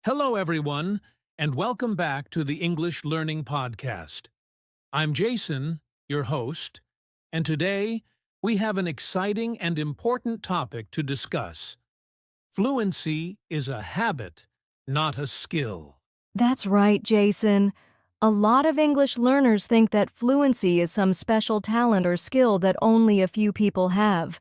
Hello, everyone, and welcome back to the English Learning Podcast. I'm Jason, your host, and today we have an exciting and important topic to discuss. Fluency is a habit, not a skill. That's right, Jason. A lot of English learners think that fluency is some special talent or skill that only a few people have.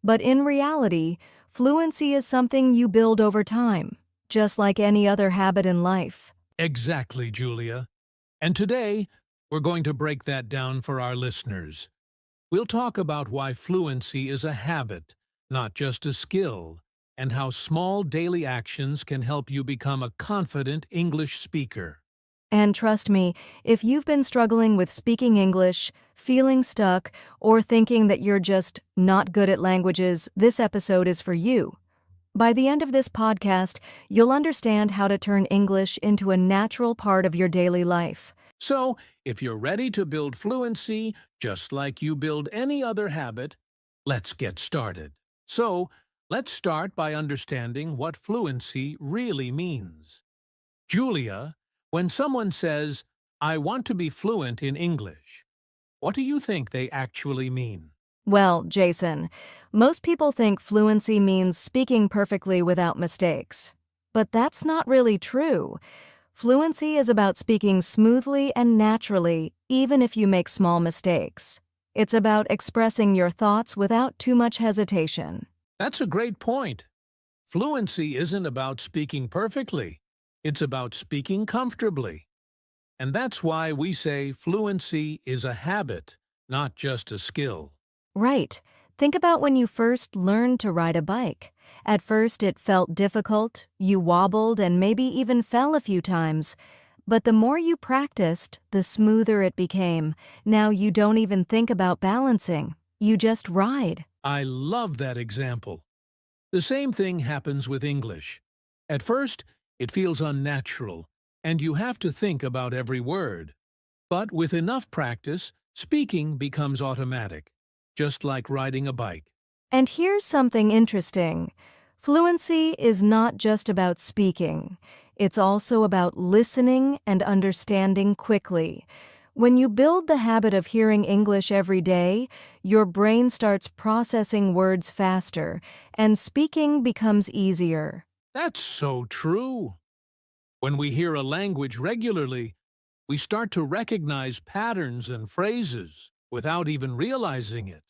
But in reality, fluency is something you build over time, just like any other habit in life. Exactly, Julia. And today, we're going to break that down for our listeners. We'll talk about why fluency is a habit, not just a skill, and how small daily actions can help you become a confident English speaker. And trust me, if you've been struggling with speaking English, feeling stuck, or thinking that you're just not good at languages, this episode is for you. By the end of this podcast, you'll understand how to turn English into a natural part of your daily life. So, if you're ready to build fluency, just like you build any other habit, let's get started. So, let's start by understanding what fluency really means. Julia, when someone says, "I want to be fluent in English," what do you think they actually mean? Well, Jason, most people think fluency means speaking perfectly without mistakes. But that's not really true. Fluency is about speaking smoothly and naturally, even if you make small mistakes. It's about expressing your thoughts without too much hesitation. That's a great point. Fluency isn't about speaking perfectly. It's about speaking comfortably. And that's why we say fluency is a habit, not just a skill. Right. Think about when you first learned to ride a bike. At first it felt difficult, you wobbled and maybe even fell a few times. But the more you practiced, the smoother it became. Now you don't even think about balancing. You just ride. I love that example. The same thing happens with English. At first, it feels unnatural, and you have to think about every word. But with enough practice, speaking becomes automatic, just like riding a bike. And here's something interesting. Fluency is not just about speaking. It's also about listening and understanding quickly. When you build the habit of hearing English every day, your brain starts processing words faster, and speaking becomes easier. That's so true. When we hear a language regularly, we start to recognize patterns and phrases without even realizing it.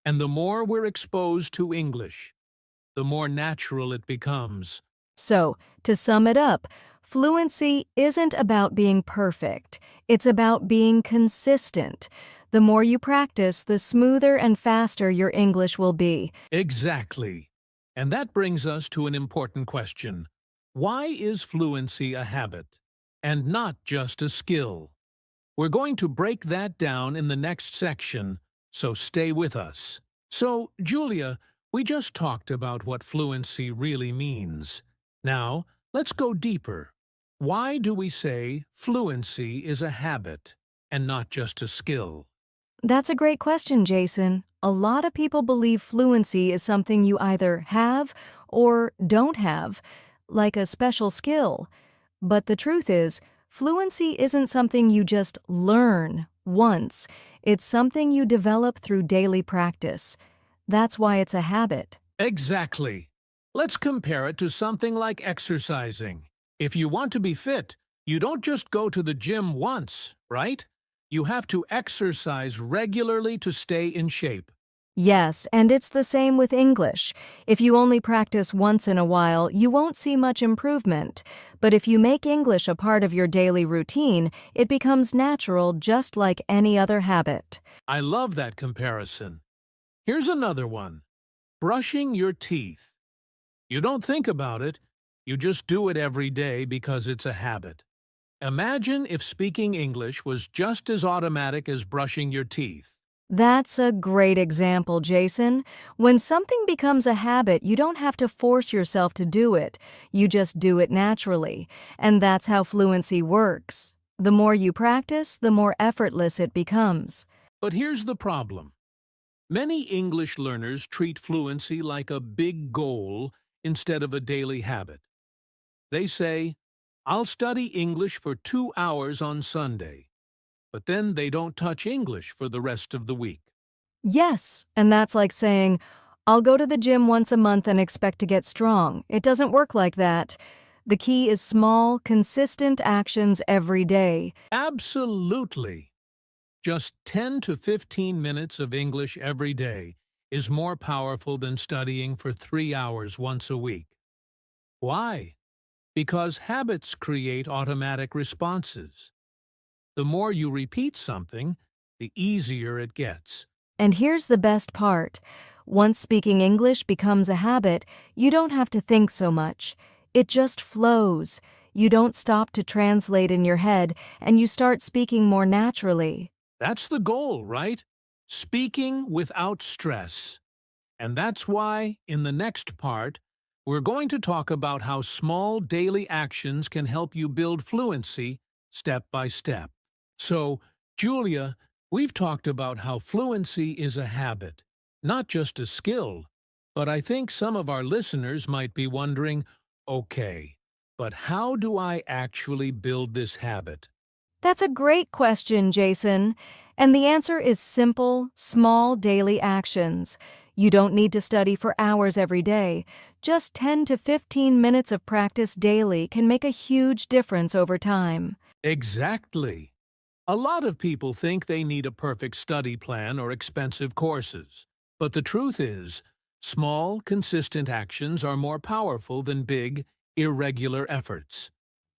And the more we're exposed to English, the more natural it becomes. So, to sum it up, fluency isn't about being perfect. It's about being consistent. The more you practice, the smoother and faster your English will be. Exactly. And that brings us to an important question. Why is fluency a habit, and not just a skill? We're going to break that down in the next section, so stay with us. So, Julia, we just talked about what fluency really means. Now, let's go deeper. Why do we say fluency is a habit, and not just a skill? That's a great question, Jason. A lot of people believe fluency is something you either have or don't have, like a special skill. But the truth is, fluency isn't something you just learn once. It's something you develop through daily practice. That's why it's a habit. Exactly. Let's compare it to something like exercising. If you want to be fit, you don't just go to the gym once, right? You have to exercise regularly to stay in shape. Yes, and it's the same with English. If you only practice once in a while, you won't see much improvement. But if you make English a part of your daily routine, it becomes natural just like any other habit. I love that comparison. Here's another one. Brushing your teeth. You don't think about it, you just do it every day because it's a habit. Imagine if speaking English was just as automatic as brushing your teeth. That's a great example, Jason. When something becomes a habit, you don't have to force yourself to do it. You just do it naturally. And that's how fluency works. The more you practice, the more effortless it becomes. But here's the problem. Many English learners treat fluency like a big goal instead of a daily habit. They say, "I'll study English for 2 hours on Sunday," but then they don't touch English for the rest of the week. Yes, and that's like saying, I'll go to the gym once a month and expect to get strong. It doesn't work like that. The key is small, consistent actions every day. Absolutely. Just 10 to 15 minutes of English every day is more powerful than studying for 3 hours once a week. Why? Because habits create automatic responses. The more you repeat something, the easier it gets. And here's the best part. Once speaking English becomes a habit, you don't have to think so much. It just flows. You don't stop to translate in your head, and you start speaking more naturally. That's the goal, right? Speaking without stress. And that's why, in the next part, we're going to talk about how small daily actions can help you build fluency step by step. So, Julia, we've talked about how fluency is a habit, not just a skill. But I think some of our listeners might be wondering, okay, but how do I actually build this habit? That's a great question, Jason. And the answer is simple, small daily actions. You don't need to study for hours every day. Just 10 to 15 minutes of practice daily can make a huge difference over time. Exactly. A lot of people think they need a perfect study plan or expensive courses. But the truth is, small, consistent actions are more powerful than big, irregular efforts.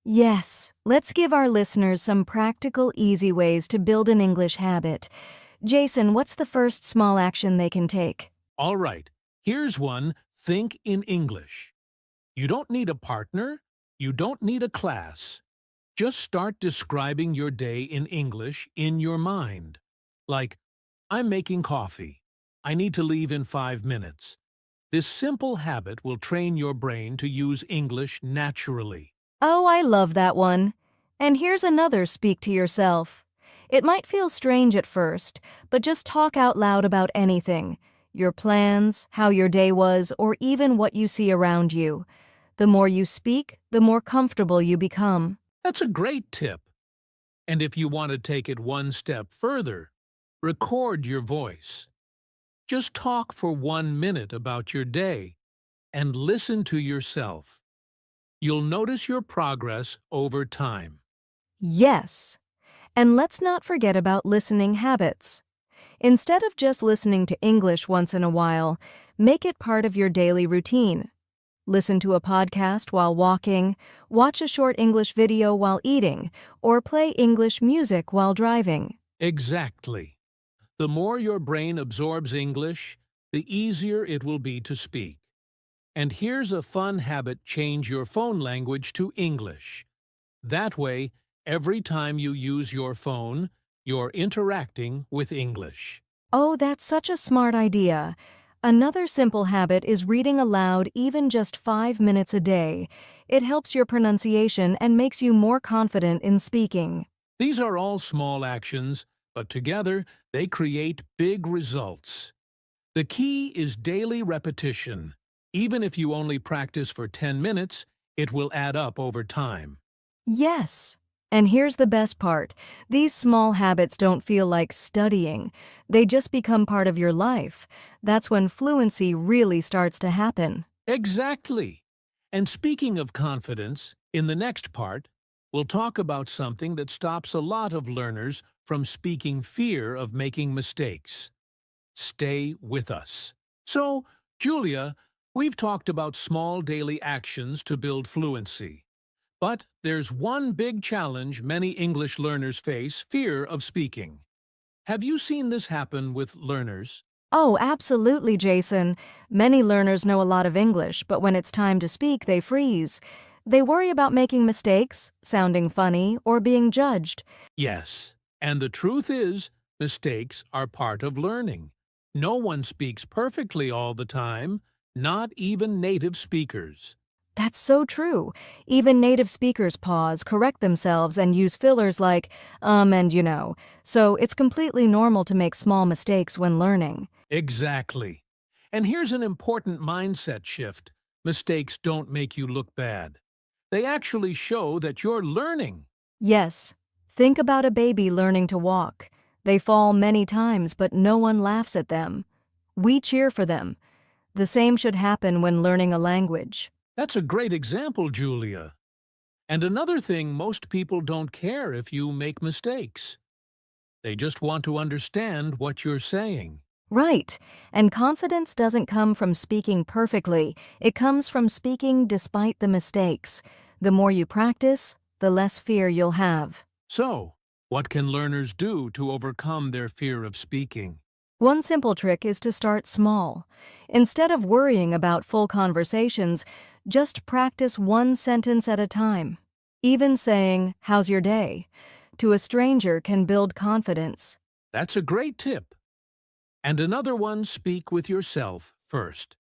Yes, let's give our listeners some practical, easy ways to build an English habit. Jason, what's the first small action they can take? All right, here's one: think in English. You don't need a partner. You don't need a class. Just start describing your day in English in your mind. Like, I'm making coffee. I need to leave in 5 minutes. This simple habit will train your brain to use English naturally. Oh, I love that one. And here's another speak to yourself. It might feel strange at first, but just talk out loud about anything. Your plans, how your day was, or even what you see around you. The more you speak, the more comfortable you become. That's a great tip. And if you want to take it one step further, record your voice. Just talk for 1 minute about your day and listen to yourself. You'll notice your progress over time. Yes. And let's not forget about listening habits. Instead of just listening to English once in a while, make it part of your daily routine. Listen to a podcast while walking, watch a short English video while eating, or play English music while driving. Exactly. The more your brain absorbs English, the easier it will be to speak. And here's a fun habit: change your phone language to English. That way, every time you use your phone, you're interacting with English. Oh, that's such a smart idea. Another simple habit is reading aloud even just 5 minutes a day. It helps your pronunciation and makes you more confident in speaking. These are all small actions, but together they create big results. The key is daily repetition. Even if you only practice for 10 minutes, it will add up over time. Yes. And here's the best part. These small habits don't feel like studying. They just become part of your life. That's when fluency really starts to happen. Exactly. And speaking of confidence, in the next part, we'll talk about something that stops a lot of learners from speaking: fear of making mistakes. Stay with us. So, Julia, we've talked about small daily actions to build fluency. But there's one big challenge many English learners face: fear of speaking. Have you seen this happen with learners? Oh, absolutely, Jason. Many learners know a lot of English, but when it's time to speak, they freeze. They worry about making mistakes, sounding funny, or being judged. Yes. And the truth is, mistakes are part of learning. No one speaks perfectly all the time, not even native speakers. That's so true. Even native speakers pause, correct themselves, and use fillers like, and you know. So it's completely normal to make small mistakes when learning. Exactly. And here's an important mindset shift: mistakes don't make you look bad. They actually show that you're learning. Yes. Think about a baby learning to walk. They fall many times, but no one laughs at them. We cheer for them. The same should happen when learning a language. That's a great example, Julia. And another thing, most people don't care if you make mistakes. They just want to understand what you're saying. Right. And confidence doesn't come from speaking perfectly. It comes from speaking despite the mistakes. The more you practice, the less fear you'll have. So, what can learners do to overcome their fear of speaking? One simple trick is to start small. Instead of worrying about full conversations, just practice one sentence at a time. Even saying, "How's your day?" to a stranger can build confidence. That's a great tip. And another one, speak with yourself first.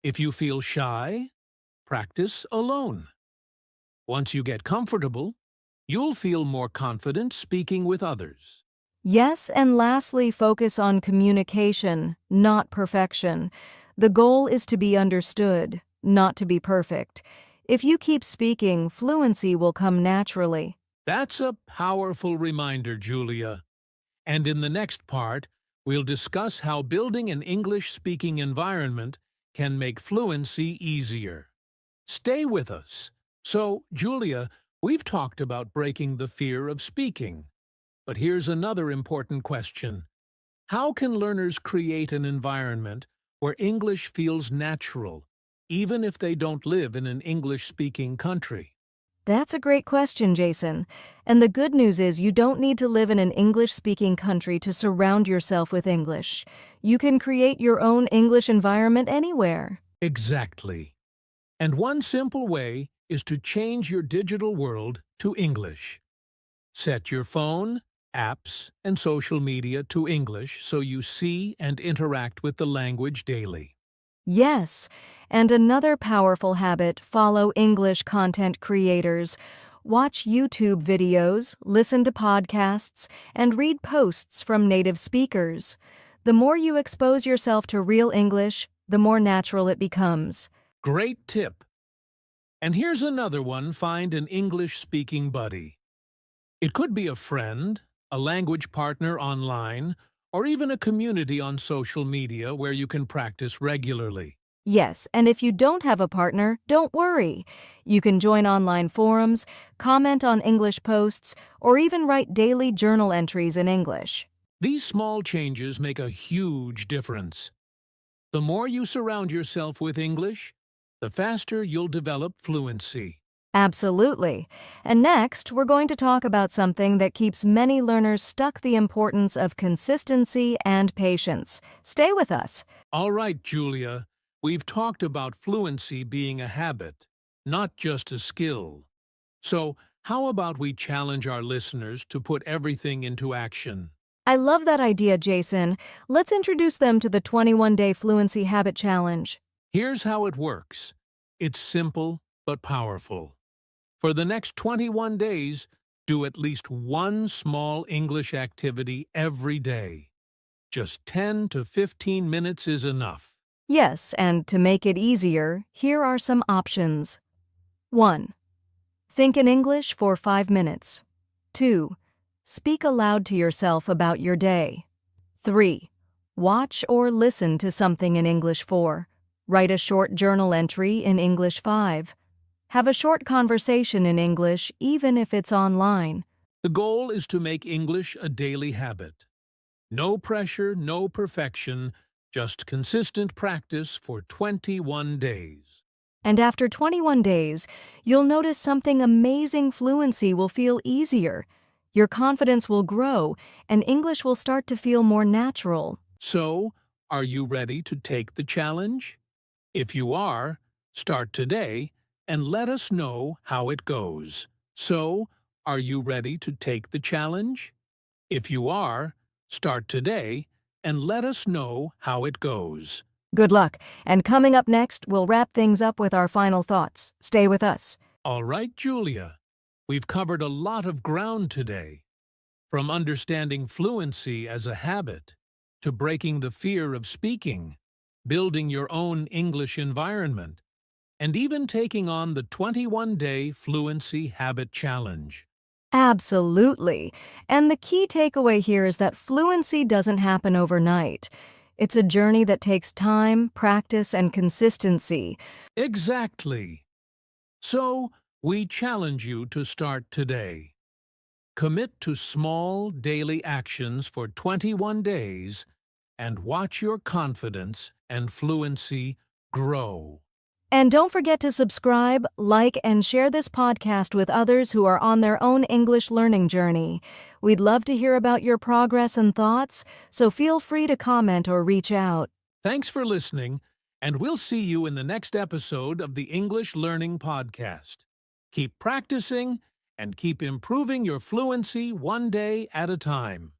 If you feel shy, practice alone. Once you get comfortable, you'll feel more confident speaking with others. Yes, and lastly, focus on communication, not perfection. The goal is to be understood, not to be perfect. If you keep speaking, fluency will come naturally. That's a powerful reminder, Julia. And in the next part, we'll discuss how building an English-speaking environment can make fluency easier. Stay with us. So, Julia, we've talked about breaking the fear of speaking. But here's another important question. How can learners create an environment where English feels natural, even if they don't live in an English-speaking country? That's a great question, Jason. And the good news is you don't need to live in an English-speaking country to surround yourself with English. You can create your own English environment anywhere. Exactly. And one simple way is to change your digital world to English. Set your phone, apps, and social media to English so you see and interact with the language daily. Yes, and another powerful habit, follow English content creators. Watch YouTube videos, listen to podcasts, and read posts from native speakers. The more you expose yourself to real English, the more natural it becomes. Great tip. And here's another one, find an English-speaking buddy. It could be a friend, a language partner online, or even a community on social media where you can practice regularly. Yes, and if you don't have a partner, don't worry. You can join online forums, comment on English posts, or even write daily journal entries in English. These small changes make a huge difference. The more you surround yourself with English, the faster you'll develop fluency. Absolutely. And next, we're going to talk about something that keeps many learners stuck: the importance of consistency and patience. Stay with us. All right, Julia, we've talked about fluency being a habit, not just a skill. So, how about we challenge our listeners to put everything into action? I love that idea, Jason. Let's introduce them to the 21-day Fluency Habit Challenge. Here's how it works. It's simple but powerful. For the next 21 days, do at least one small English activity every day. Just 10 to 15 minutes is enough. Yes, and to make it easier, here are some options. 1. Think in English for 5 minutes. 2. Speak aloud to yourself about your day. 3. Watch or listen to something in English 4. Write a short journal entry in English 5. Have a short conversation in English, even if it's online. The goal is to make English a daily habit. No pressure, no perfection, just consistent practice for 21 days. And after 21 days, you'll notice something amazing: fluency will feel easier. Your confidence will grow, and English will start to feel more natural. So, are you ready to take the challenge? If you are, start today and let us know how it goes. So, are you ready to take the challenge? If you are, start today and let us know how it goes. Good luck, and coming up next, we'll wrap things up with our final thoughts. Stay with us. All right, Julia. We've covered a lot of ground today. From understanding fluency as a habit, to breaking the fear of speaking, building your own English environment, and even taking on the 21-day Fluency Habit Challenge. Absolutely. And the key takeaway here is that fluency doesn't happen overnight. It's a journey that takes time, practice, and consistency. Exactly. So, we challenge you to start today. Commit to small daily actions for 21 days and watch your confidence and fluency grow. And don't forget to subscribe, like, and share this podcast with others who are on their own English learning journey. We'd love to hear about your progress and thoughts, so feel free to comment or reach out. Thanks for listening, and we'll see you in the next episode of the English Learning Podcast. Keep practicing and keep improving your fluency one day at a time.